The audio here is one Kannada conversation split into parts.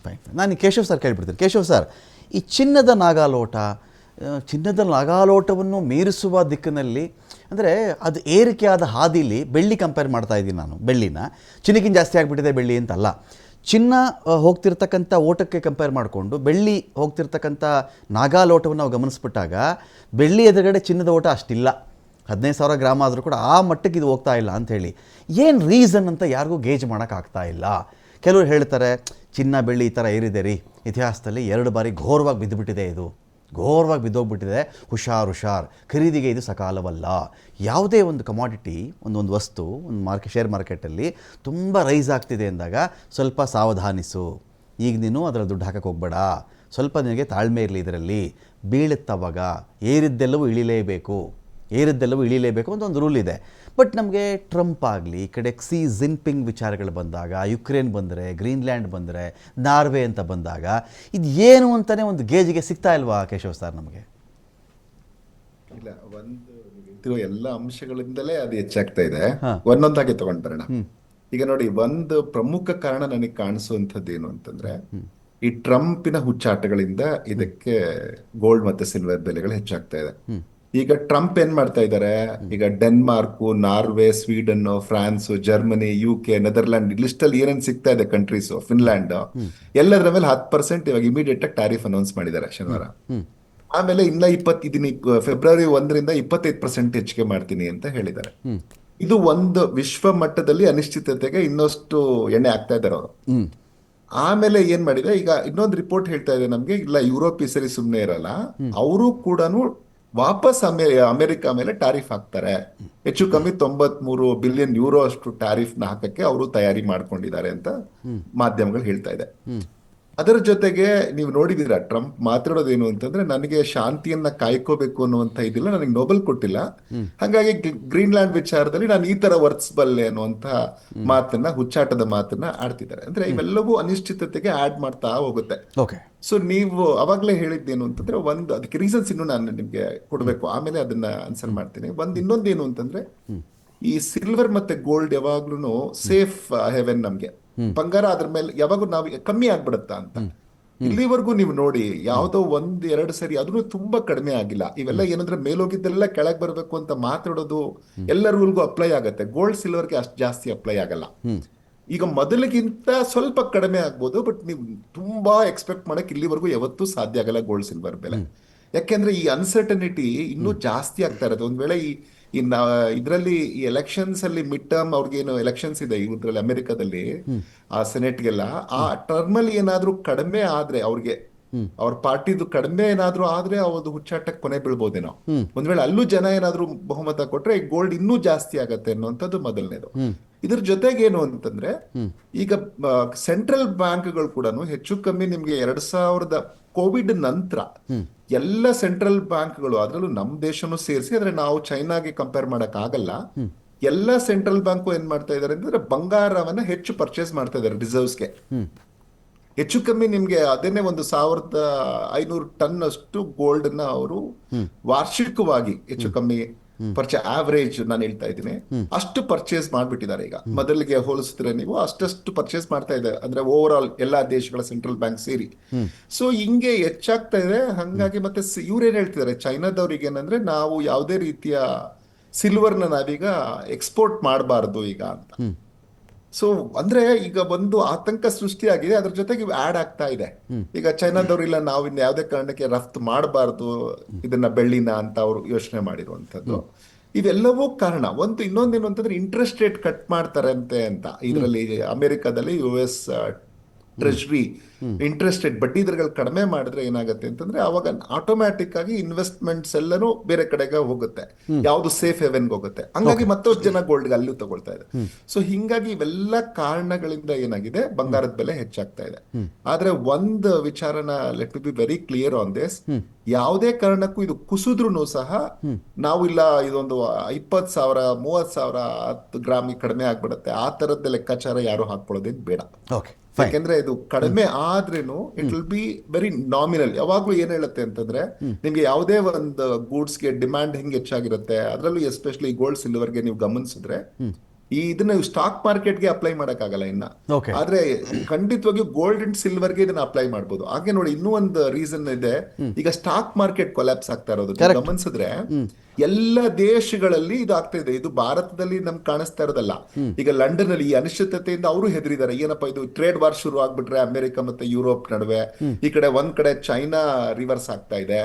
ಫೈನ್. ನಾನು ಕೇಶವ್ ಸರ್ ಕೇಳಿಬಿಡ್ತೀನಿ. ಕೇಶವ್ ಸರ್, ಈ ಚಿನ್ನದ ನಾಗಾಲೋಟವನ್ನು ಮೀರಿಸುವ ದಿಕ್ಕಿನಲ್ಲಿ, ಅಂದರೆ ಅದು ಏರಿಕೆಯಾದ ಹಾದಿಲಿ ಬೆಳ್ಳಿ ಕಂಪೇರ್ ಮಾಡ್ತಾ ಇದ್ದೀನಿ ನಾನು. ಬೆಳ್ಳಿನ ಚಿನ್ನಕ್ಕಿಂತ ಜಾಸ್ತಿ ಆಗಿಬಿಟ್ಟಿದೆ ಬೆಳ್ಳಿ ಅಂತಲ್ಲ, ಚಿನ್ನ ಹೋಗ್ತಿರ್ತಕ್ಕಂಥ ಓಟಕ್ಕೆ ಕಂಪೇರ್ ಮಾಡಿಕೊಂಡು ಬೆಳ್ಳಿ ಹೋಗ್ತಿರ್ತಕ್ಕಂಥ ನಾಗಾಲೋಟವನ್ನು ನಾವು ಗಮನಿಸ್ಬಿಟ್ಟಾಗ ಬೆಳ್ಳಿ ಎದುರುಗಡೆ ಚಿನ್ನದ ಓಟ ಅಷ್ಟಿಲ್ಲ. 15,000 ಗ್ರಾಮ್ ಆದರೂ ಕೂಡ ಆ ಮಟ್ಟಕ್ಕೆ ಇದು ಹೋಗ್ತಾ ಇಲ್ಲ ಅಂಥೇಳಿ. ಏನು ರೀಸನ್ ಅಂತ ಯಾರಿಗೂ ಗೇಜ್ ಮಾಡೋಕ್ಕಾಗ್ತಾ ಇಲ್ಲ. ಕೆಲವರು ಹೇಳ್ತಾರೆ ಚಿನ್ನ ಬೆಳ್ಳಿ ಈ ಥರ ಏರಿದೆ ರೀ, ಇತಿಹಾಸದಲ್ಲಿ 2 ಬಾರಿ ಘೋರವಾಗಿ ಬಿದ್ದುಬಿಟ್ಟಿದೆ, ಇದು ಘೋರವಾಗಿ ಬಿದ್ದೋಗ್ಬಿಟ್ಟಿದೆ, ಹುಷಾರ್ ಖರೀದಿಗೆ ಇದು ಸಕಾಲವಲ್ಲ. ಯಾವುದೇ ಒಂದು ಕಮಾಡಿಟಿ, ಒಂದು ವಸ್ತು ಒಂದು ಶೇರ್ ಮಾರ್ಕೆಟಲ್ಲಿ ತುಂಬ ರೈಸ್ ಆಗ್ತಿದೆ ಅಂದಾಗ ಸ್ವಲ್ಪ ಸಾವಧಾನಿಸು. ಈಗ ನೀನು ಅದರಲ್ಲಿ ದುಡ್ಡು ಹಾಕಕ್ಕೆ ಹೋಗಬೇಡ, ಸ್ವಲ್ಪ ನಿನಗೆ ತಾಳ್ಮೆ ಇರಲಿ. ಇದರಲ್ಲಿ ಬೀಳುತ್ತವಾಗ ಏರಿದ್ದೆಲ್ಲವೂ ಇಳಿಲೇಬೇಕು ಅಂತ ಒಂದು ರೂಲ್ ಇದೆ. ಬಟ್ ನಮಗೆ ಟ್ರಂಪ್ ಆಗಲಿ, ಈ ಕಡೆ ಕ್ಸಿ ಜಿನ್ಪಿಂಗ್ ವಿಚಾರಗಳು ಬಂದಾಗ, ಯುಕ್ರೇನ್ ಬಂದರೆ, ಗ್ರೀನ್ಲ್ಯಾಂಡ್ ಬಂದರೆ, ನಾರ್ವೆ ಅಂತ ಬಂದಾಗ ಇದು ಏನು ಅಂತಲೇ ಒಂದು ಗೇಜಿಗೆ ಸಿಗ್ತಾ ಇಲ್ವಾ ಕೇಶವ್ ಸರ್ ನಮಗೆ? ಇಲ್ಲ, ಒಂದು ಎಲ್ಲ ಅಂಶಗಳಿಂದಲೇ ಅದು ಹೆಚ್ಚಾಗ್ತಾ ಇದೆ. ಒಂದೊಂದಾಗಿ ತಗೊಂಡ್ ಬರೋಣ. ಈಗ ನೋಡಿ, ಒಂದು ಪ್ರಮುಖ ಕಾರಣ ನನಗೆ ಕಾಣಿಸುವಂಥದ್ದು ಏನು ಅಂತಂದ್ರೆ, ಈ ಟ್ರಂಪಿನ ಹುಚ್ಚಾಟಗಳಿಂದ ಇದಕ್ಕೆ ಗೋಲ್ಡ್ ಮತ್ತೆ ಸಿಲ್ವರ್ ಬೆಲೆಗಳು ಹೆಚ್ಚಾಗ್ತಾ ಇದೆ. ಈಗ ಟ್ರಂಪ್ ಏನ್ ಮಾಡ್ತಾ ಇದ್ದಾರೆ, ಈಗ Denmark, Norway, Sweden, France, Germany, UK, Netherland list ಅಲ್ಲಿ ಏನೇನು ಸಿಗ್ತಾ ಇದೆ ಕಂಟ್ರೀಸ್, ಫಿನ್ಲ್ಯಾಂಡ್, ಎಲ್ಲದರ ಮೇಲೆ 10% ಇವಾಗ ಇಮಿಡಿಯೇಟ್ ಆಗಿ ಟ್ಯಾರಿಫ್ ಅನೌನ್ಸ್ ಮಾಡಿದ್ದಾರೆ ಶನಿವಾರ. ಆಮೇಲೆ ಇನ್ನ ಫೆಬ್ರವರಿ 1ರಿಂದ 25% ಹೆಚ್ಚಿಗೆ ಮಾಡ್ತೀನಿ ಅಂತ ಹೇಳಿದ್ದಾರೆ. ಇದು ಒಂದು ವಿಶ್ವ ಮಟ್ಟದಲ್ಲಿ ಅನಿಶ್ಚಿತತೆಗೆ ಇನ್ನಷ್ಟು ಎಣ್ಣೆ ಆಗ್ತಾ ಇದ್ದಾರೆ ಅವರು. ಆಮೇಲೆ ಏನ್ ಮಾಡಿದೆ, ಈಗ ಇನ್ನೊಂದು ರಿಪೋರ್ಟ್ ಹೇಳ್ತಾ ಇದೆ ನಮ್ಗೆ, ಇಲ್ಲ ಯುರೋಪ್ ಈ ಸರಿ ಸುಮ್ಮನೆ ಇರಲ್ಲ, ಅವರು ಕೂಡ ವಾಪಸ್ ಅಮೆರಿಕ ಮೇಲೆ ಟ್ಯಾರಿಫ್ ಹಾಕ್ತಾರೆ. ಹೆಚ್ಚು ಕಮ್ಮಿ 93 ಬಿಲಿಯನ್ ಯೂರೋ ಅಷ್ಟು ಟ್ಯಾರಿಫ್ ನ ಹಾಕಕ್ಕೆ ಅವರು ತಯಾರಿ ಮಾಡ್ಕೊಂಡಿದ್ದಾರೆ ಅಂತ ಮಾಧ್ಯಮಗಳು ಹೇಳ್ತಾ ಇದೆ. ಅದರ ಜೊತೆಗೆ ನೀವು ನೋಡಿದೀರಾ, ಟ್ರಂಪ್ ಮಾತಾಡೋದೇನು ಅಂತಂದ್ರೆ, ನನಗೆ ಶಾಂತಿಯನ್ನ ಕಾಯ್ಕೋಬೇಕು ಅನ್ನುವಂತ ಇದಿಲ್ಲ, ನನಗೆ ನೋಬೆಲ್ ಕೊಟ್ಟಿಲ್ಲ, ಹಾಗಾಗಿ ಗ್ರೀನ್ಲ್ಯಾಂಡ್ ವಿಚಾರದಲ್ಲಿ ನಾನು ಈ ತರ ವರ್ತಿಸಬಲ್ಲೆ ಅನ್ನುವಂತ ಹುಚ್ಚಾಟದ ಮಾತನ್ನ ಆಡ್ತಿದ್ದಾರೆ. ಅಂದ್ರೆ ಇವೆಲ್ಲವೂ ಅನಿಶ್ಚಿತತೆಗೆ ಆಡ್ ಮಾಡ್ತಾ ಹೋಗುತ್ತೆ. ಸೊ ನೀವು ಅವಾಗ್ಲೇ ಹೇಳಿದ್ದೇನು ಅಂತಂದ್ರೆ, ಅದಕ್ಕೆ ರೀಸನ್ಸ್ ಇನ್ನು ನಾನು ನಿಮ್ಗೆ ಕೊಡ್ಬೇಕು, ಆಮೇಲೆ ಅದನ್ನ ಆನ್ಸರ್ ಮಾಡ್ತೀನಿ. ಇನ್ನೊಂದೇನು ಅಂತಂದ್ರೆ, ಈ ಸಿಲ್ವರ್ ಮತ್ತೆ ಗೋಲ್ಡ್ ಯಾವಾಗ್ಲೂ ಸೇಫ್ ಹೆವೆನ್. ನಮ್ಗೆ ಬಂಗಾರ ಅದ್ರ ಮೇಲೆ ಯಾವಾಗೂ ನಾವು ಕಮ್ಮಿ ಆಗ್ಬಿಡುತ್ತಾ ಅಂತ. ಇಲ್ಲಿವರೆಗೂ ನೀವು ನೋಡಿ, ಯಾವ್ದೋ 1-2 ಸರಿ ಅದನ್ನು ತುಂಬಾ ಕಡಿಮೆ ಆಗಿಲ್ಲ. ಇವೆಲ್ಲ ಏನಂದ್ರೆ ಮೇಲೋಗಿದ್ದೆಲ್ಲ ಕೆಳಗ್ ಬರ್ಬೇಕು ಅಂತ ಮಾತಾಡೋದು ಎಲ್ಲ ರೂಲ್ಗೂ ಅಪ್ಲೈ ಆಗತ್ತೆ. ಗೋಲ್ಡ್ ಸಿಲ್ವರ್ಗೆ ಅಷ್ಟು ಜಾಸ್ತಿ ಅಪ್ಲೈ ಆಗಲ್ಲ. ಈಗ ಮೊದಲಿಗಿಂತ ಸ್ವಲ್ಪ ಕಡಿಮೆ ಆಗ್ಬೋದು, ಬಟ್ ನೀವು ತುಂಬಾ ಎಕ್ಸ್ಪೆಕ್ಟ್ ಮಾಡಕ್ ಇಲ್ಲಿವರೆಗೂ ಯಾವತ್ತೂ ಸಾಧ್ಯ ಆಗಲ್ಲ ಗೋಲ್ಡ್ ಸಿಲ್ವರ್ ಬೆಲೆ. ಯಾಕೆಂದ್ರೆ ಈ ಅನ್ಸರ್ಟನಿಟಿ ಇನ್ನೂ ಜಾಸ್ತಿ ಆಗ್ತಾ ಇರೋದು. ಒಂದ್ ವೇಳೆ ಇದರಲ್ಲಿ ಈ ಎಲೆಕ್ಷನ್ಸ್ ಅಲ್ಲಿ ಮಿಡ್ ಟರ್ಮ್, ಅವ್ರಿಗೇನು ಎಲೆಕ್ಷನ್ಸ್ ಇದೆ ಇದ್ರಲ್ಲಿ ಅಮೆರಿಕದಲ್ಲಿ, ಆ ಸೆನೆಟ್ಗೆಲ್ಲ, ಆ ಟರ್ಮ್ ಅಲ್ಲಿ ಏನಾದ್ರೂ ಕಡಿಮೆ ಆದ್ರೆ, ಅವ್ರಿಗೆ ಅವ್ರ ಪಾರ್ಟಿದು ಕಡಿಮೆ ಏನಾದ್ರೂ ಆದ್ರೆ ಅವ್ರದ್ದು ಹುಚ್ಚಾಟಕ್ಕೆ ಕೊನೆ ಬೀಳ್ಬೋದೇನೋ. ಒಂದ್ ವೇಳೆ ಅಲ್ಲೂ ಜನ ಏನಾದ್ರೂ ಬಹುಮತ ಕೊಟ್ರೆ ಗೋಲ್ಡ್ ಇನ್ನೂ ಜಾಸ್ತಿ ಆಗತ್ತೆ ಅನ್ನುವಂಥದ್ದು ಮೊದಲನೇದು. ಇದ್ರ ಜೊತೆಗೆ ಏನು ಅಂತಂದ್ರೆ, ಈಗ ಸೆಂಟ್ರಲ್ ಬ್ಯಾಂಕ್ಗಳು ಕೂಡ ಹೆಚ್ಚು ಕಮ್ಮಿ ನಿಮ್ಗೆ 2000 ಕೋವಿಡ್ ನಂತರ ಎಲ್ಲ ಸೆಂಟ್ರಲ್ ಬ್ಯಾಂಕ್ಗಳು, ಅದರಲ್ಲೂ ನಮ್ ದೇಶನೂ ಸೇರಿಸಿ, ಆದ್ರೆ ನಾವು ಚೈನಾಗೆ ಕಂಪೇರ್ ಮಾಡಕ್ ಆಗಲ್ಲ, ಎಲ್ಲ ಸೆಂಟ್ರಲ್ ಬ್ಯಾಂಕು ಏನ್ ಮಾಡ್ತಾ ಇದಾರೆ ಅಂತಂದ್ರೆ, ಬಂಗಾರವನ್ನ ಹೆಚ್ಚು ಪರ್ಚೇಸ್ ಮಾಡ್ತಾ ಇದಾರೆ ರಿಸರ್ವ್ಸ್ಗೆ. ಹೆಚ್ಚು ಕಮ್ಮಿ ನಿಮ್ಗೆ ಅದೇನೆ 1,500 ಟನ್ ಅಷ್ಟು ಗೋಲ್ಡ್ ನ ಅವರು ವಾರ್ಷಿಕವಾಗಿ ಹೆಚ್ಚು ಕಮ್ಮಿ ಆವರೇಜ್ ನಾನು ಹೇಳ್ತಾ ಇದ್ದೀನಿ, ಅಷ್ಟು ಪರ್ಚೇಸ್ ಮಾಡ್ಬಿಟ್ಟಿದ್ದಾರೆ. ಈಗ ಮೊದಲಿಗೆ ಹೋಲಿಸಿದ್ರೆ ನೀವು ಅಷ್ಟು ಪರ್ಚೇಸ್ ಮಾಡ್ತಾ ಇದ್ದಾರೆ, ಅಂದ್ರೆ ಓವರ್ ಆಲ್ ಎಲ್ಲಾ ದೇಶಗಳ ಸೆಂಟ್ರಲ್ ಬ್ಯಾಂಕ್ ಸೇರಿ. ಸೊ ಹಿಂಗೆ ಹೆಚ್ಚಾಗ್ತಾ ಇದೆ. ಹಂಗಾಗಿ ಮತ್ತೆ ಇವ್ರೇನ್ ಹೇಳ್ತಿದ್ದಾರೆ, ಚೈನಾದವ್ರಿಗೆ ಏನಂದ್ರೆ, ನಾವು ಯಾವುದೇ ರೀತಿಯ ಸಿಲ್ವರ್ನ ನಾವೀಗ ಎಕ್ಸ್ಪೋರ್ಟ್ ಮಾಡಬಾರ್ದು ಈಗ ಅಂತ. ಸೊ ಅಂದ್ರೆ ಈಗ ಒಂದು ಆತಂಕ ಸೃಷ್ಟಿಯಾಗಿದೆ, ಅದ್ರ ಜೊತೆಗೆ ಆಡ್ ಆಗ್ತಾ ಇದೆ. ಈಗ ಚೈನಾದವ್ರು ಇಲ್ಲ, ನಾವು ಇನ್ನು ಯಾವುದೇ ಕಾರಣಕ್ಕೆ ರಫ್ತು ಮಾಡಬಾರ್ದು ಇದನ್ನ ಬೆಳ್ಳಿನ ಅಂತ ಅವರು ಯೋಚನೆ ಮಾಡಿರುವಂತದ್ದು. ಇವೆಲ್ಲವೂ ಕಾರಣ. ಇನ್ನೊಂದೇನು ಅಂತಂದ್ರೆ, ಇಂಟ್ರೆಸ್ಟ್ ರೇಟ್ ಕಟ್ ಮಾಡ್ತಾರಂತೆ ಅಂತ. ಇದರಲ್ಲಿ ಅಮೆರಿಕದಲ್ಲಿ US ಟ್ರೆಜರಿ ಇಂಟ್ರೆಸ್ಟ್ ರೇಟ್ ಬಡ್ಡಿ ದರಗಳು ಕಡಿಮೆ ಮಾಡಿದ್ರೆ ಏನಾಗುತ್ತೆ ಅಂತಂದ್ರೆ, ಅವಾಗ ಆಟೋಮ್ಯಾಟಿಕ್ ಆಗಿ ಇನ್ವೆಸ್ಟ್ಮೆಂಟ್ಸ್ ಎಲ್ಲನೂ ಬೇರೆ ಕಡೆಗೆ ಹೋಗುತ್ತೆ, ಯಾವ್ದು ಸೇಫ್ ಹೆವೆನ್ಗೆ ಹೋಗುತ್ತೆ. ಹಂಗಾಗಿ ಮತ್ತಷ್ಟು ಜನ ಗೋಲ್ಡ್ಗೆ ಅಲ್ಲೂ ತಗೊಳ್ತಾ ಇದೆ. ಸೊ ಹಿಂಗಾಗಿ ಇವೆಲ್ಲ ಕಾರಣಗಳಿಂದ ಏನಾಗಿದೆ, ಬಂಗಾರದ ಬೆಲೆ ಹೆಚ್ಚಾಗ್ತಾ ಇದೆ. ಆದ್ರೆ ಒಂದು ವಿಚಾರನ let me be very clear on this, ಯಾವುದೇ ಕಾರಣಕ್ಕೂ ಇದು ಕುಸಿದ್ರೂ ಸಹ ನಾವು ಇಲ್ಲ ಇದೊಂದು 20,000 30,000 10 ಗ್ರಾಮ್ ಕಡಿಮೆ ಆಗ್ಬಿಡುತ್ತೆ ಆ ತರದ್ದು ಲೆಕ್ಕಾಚಾರ ಯಾರು ಹಾಕೊಳ್ಳೋದೇನು ಬೇಡ. ಯಾಕೆಂದ್ರೆ ಇದು ಕಡಿಮೆ ಆದ್ರೇನು it will be very nominal. ಯಾವಾಗ್ಲೂ ಏನ್ ಹೇಳುತ್ತೆ ಅಂತಂದ್ರೆ, ನಿಮ್ಗೆ ಯಾವುದೇ ಒಂದು ಗೂಡ್ಸ್ಗೆ ಡಿಮ್ಯಾಂಡ್ ಹೆಂಗ್ ಹೆಚ್ಚಾಗಿರುತ್ತೆ, ಅದರಲ್ಲೂ ಎಸ್ಪೆಷಲಿ ಗೋಲ್ಡ್ ಸಿಲ್ವರ್ಗೆ ನೀವು ಗಮನಿಸಿದ್ರೆ, ಇದನ್ನ ಸ್ಟಾಕ್ ಮಾರ್ಕೆಟ್ಗೆ ಅಪ್ಲೈ ಮಾಡಕ್ಕಾಗಲ್ಲ ಇನ್ನ. Okay. ಆದ್ರೆ ಖಂಡಿತವಾಗಿಯೂ ಗೋಲ್ಡ್ ಅಂಡ್ ಸಿಲ್ವರ್ಗೆ ಇದನ್ನ ಅಪ್ಲೈ ಮಾಡ್ಬೋದು. ಹಾಗೆ ನೋಡಿ ಇನ್ನೂ ಒಂದು ರೀಸನ್ ಇದೆ, ಈಗ ಸ್ಟಾಕ್ ಮಾರ್ಕೆಟ್ ಕೊಲ್ಯಾಪ್ಸ್ ಆಗ್ತಾ ಇರೋದು ಗಮನಿಸಿದ್ರೆ ಎಲ್ಲ ದೇಶಗಳಲ್ಲಿ ಇದು ಆಗ್ತಾ ಇದೆ. ಇದು ಭಾರತದಲ್ಲಿ ನಮ್ಗೆ ಕಾಣಿಸ್ತಾ ಇರೋದಲ್ಲ. ಈಗ ಲಂಡನ್ ಅಲ್ಲಿ ಈ ಅನಿಶ್ಚಿತತೆಯಿಂದ ಅವರು ಹೆದರಿದ್ದಾರೆ, ಏನಪ್ಪಾ ಇದು ಟ್ರೇಡ್ ವಾರ್ ಶುರು ಆಗ್ಬಿಟ್ರೆ ಅಮೆರಿಕ ಮತ್ತೆ ಯುರೋಪ್ ನಡುವೆ, ಈ ಕಡೆ ಒಂದ್ ಕಡೆ ಚೈನಾ ರಿವರ್ಸ್ ಆಗ್ತಾ ಇದೆ.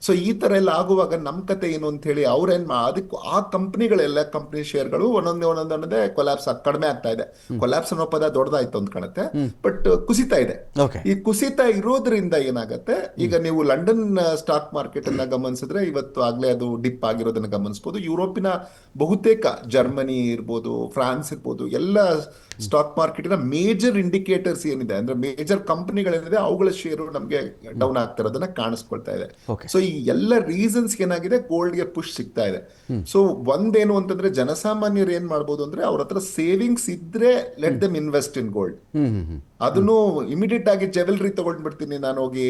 ಸೊ ಈ ತರ ಎಲ್ಲ ಆಗುವಾಗ ನಮ್ ಕತೆ ಏನು ಅಂತ ಹೇಳಿ ಅವ್ರೇನ್ ಅದಕ್ಕೂ ಆ ಕಂಪನಿಗಳೆಲ್ಲ ಕಂಪನಿ ಶೇರ್ಗಳು ಒಂದೊಂದೇ ಕೊಲ್ಯಾಪ್ಸ್ ಕಡಿಮೆ ಆಗ್ತಾ ಇದೆ. ಕೊಲ್ಯಾಪ್ಸ್ ಅನ್ನೋ ಪದ ದೊಡ್ಡದಾಯ್ತು ಅಂತ ಕಾಣುತ್ತೆ, ಬಟ್ ಕುಸಿತಾ ಇದೆ. Okay. ಈ ಕುಸಿತ ಇರೋದ್ರಿಂದ ಏನಾಗತ್ತೆ, ಈಗ ನೀವು ಲಂಡನ್ ಸ್ಟಾಕ್ ಮಾರ್ಕೆಟ್ ಅನ್ನ ಗಮನಿಸಿದ್ರೆ ಇವತ್ತು ಆಗ್ಲೇ ಅದು ಡಿಪ್ ಆಗಿರೋದನ್ನ ಗಮನಿಸಬಹುದು. ಯುರೋಪಿನ ಬಹುತೇಕ ಜರ್ಮನಿ ಇರ್ಬೋದು, ಫ್ರಾನ್ಸ್ ಇರ್ಬೋದು, ಎಲ್ಲ ಸ್ಟಾಕ್ ಮಾರ್ಕೆಟಿನ ಮೇಜರ್ ಇಂಡಿಕೇಟರ್ಸ್ ಏನಿದೆ ಅಂದ್ರೆ ಮೇಜರ್ ಕಂಪನಿಗಳೇನಿದೆ ಅವುಗಳ ಶೇರು ನಮಗೆ ಡೌನ್ ಆಗ್ತಾ ಇರೋದನ್ನ ಕಾಣಿಸ್ಕೊಳ್ತಾ ಇದೆ. Okay. ಸೊ ಈ ಎಲ್ಲ ರೀಸನ್ಸ್ ಏನಾಗಿದೆ, ಗೋಲ್ಡ್ಗೆ ಪುಷ್ ಸಿಗ್ತಾ ಇದೆ. ಸೊ ಒಂದೇನು ಅಂತಂದ್ರೆ ಜನಸಾಮಾನ್ಯರು ಏನ್ ಮಾಡ್ಬೋದು ಅಂದ್ರೆ ಅವ್ರ ಹತ್ರ ಸೇವಿಂಗ್ಸ್ ಇದ್ರೆ let them invest in gold. ಅದನ್ನು ಇಮಿಡಿಯೇಟ್ ಆಗಿ ಜೆವೆಲ್ರಿ ತಗೊಂಡ್ಬಿಡ್ತೀನಿ ನಾನು ಹೋಗಿ,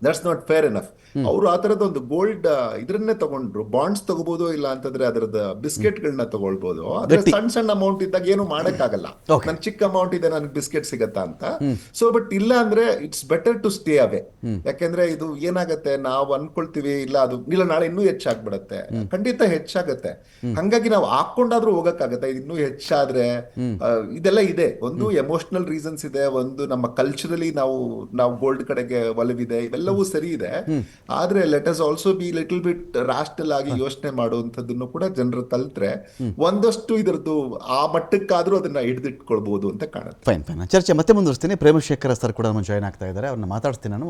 ದಟ್ಸ್ ನಾಟ್ ಫೇರ್ ಎನಫ್. ಅವರು ಆ ತರದ ಒಂದು ಗೋಲ್ಡ್ ಇದ್ರನ್ನೇ ತಗೊಂಡ್ರು, ಬಾಂಡ್ಸ್ ತಗೋಬಹುದು, ಇಲ್ಲ ಅಂತಂದ್ರೆ ಅದರದ ಬಿಸ್ಕೆಟ್ ಗಳನ್ನ ತಗೊಳ್ಬಹುದು. ಅದ್ರ ಸಣ್ಣ ಸಣ್ಣ ಅಮೌಂಟ್ ಇದ್ದಾಗ ಏನು ಮಾಡಕ್ಕಾಗಲ್ಲ. ನನ್ ಚಿಕ್ಕ ಅಮೌಂಟ್ ಇದೆ, ನನ್ಗೆ ಬಿಸ್ಕೆಟ್ ಸಿಗತ್ತಾ ಅಂತ. ಸೊ ಬಟ್ ಇಲ್ಲ ಅಂದ್ರೆ it's better to stay away. ಯಾಕೆಂದ್ರೆ ಇದು ಏನಾಗತ್ತೆ, ನಾವು ಅನ್ಕೊಳ್ತೀವಿ ಇಲ್ಲ ಅದು ಇಲ್ಲ ನಾಳೆ ಇನ್ನೂ ಹೆಚ್ಚಾಗ್ಬಿಡತ್ತೆ, ಖಂಡಿತ ಹೆಚ್ಚಾಗತ್ತೆ. ಹಂಗಾಗಿ ನಾವು ಹಾಕೊಂಡಾದ್ರೂ ಹೋಗಕ್ಕಾಗತ್ತೆ. ಇದು ಇನ್ನೂ ಹೆಚ್ಚಾದ್ರೆ ಇದೆಲ್ಲ ಇದೆ. ಒಂದು ಎಮೋಷನಲ್ ರೀಸನ್ಸ್ ಇದೆ, ಒಂದು ನಮ್ಮ ಕಲ್ಚರಲಿ ನಾವು ಗೋಲ್ಡ್ ಕಡೆಗೆ ಒಲವಿದೆ, ಇವೆಲ್ಲವೂ ಸರಿ ಇದೆ. ಆದ್ರೆ let us also be little bit ರಾಷ್ಟ್ರಲ್ ಆಗಿ ಯೋಚನೆ ಮಾಡುವಂತದನ್ನು ಕೂಡ ಜನರು ಕಲ್ತ್ರೆ ಒಂದಷ್ಟು ಇದರದ್ದು ಆ ಮಟ್ಟಕ್ಕಾದ್ರೂ ಅದನ್ನ ಹಿಡಿದಿಟ್ಕೊಳ್ಬಹುದು ಅಂತ ಕಾಣುತ್ತೆ. ಫೈನ್. ಚರ್ಚೆ ಮತ್ತೆ ಮುಂದುವರಿಸ್ತೀನಿ. ಪ್ರೇಮಶೇಖರ ಸರ್ ಕೂಡ ಜಾಯ್ನ್ ಆಗ್ತಾ ಇದ್ದಾರೆ, ಅವ್ರನ್ನ ಮಾತಾಡ್ತೀನಿ ನಾನು.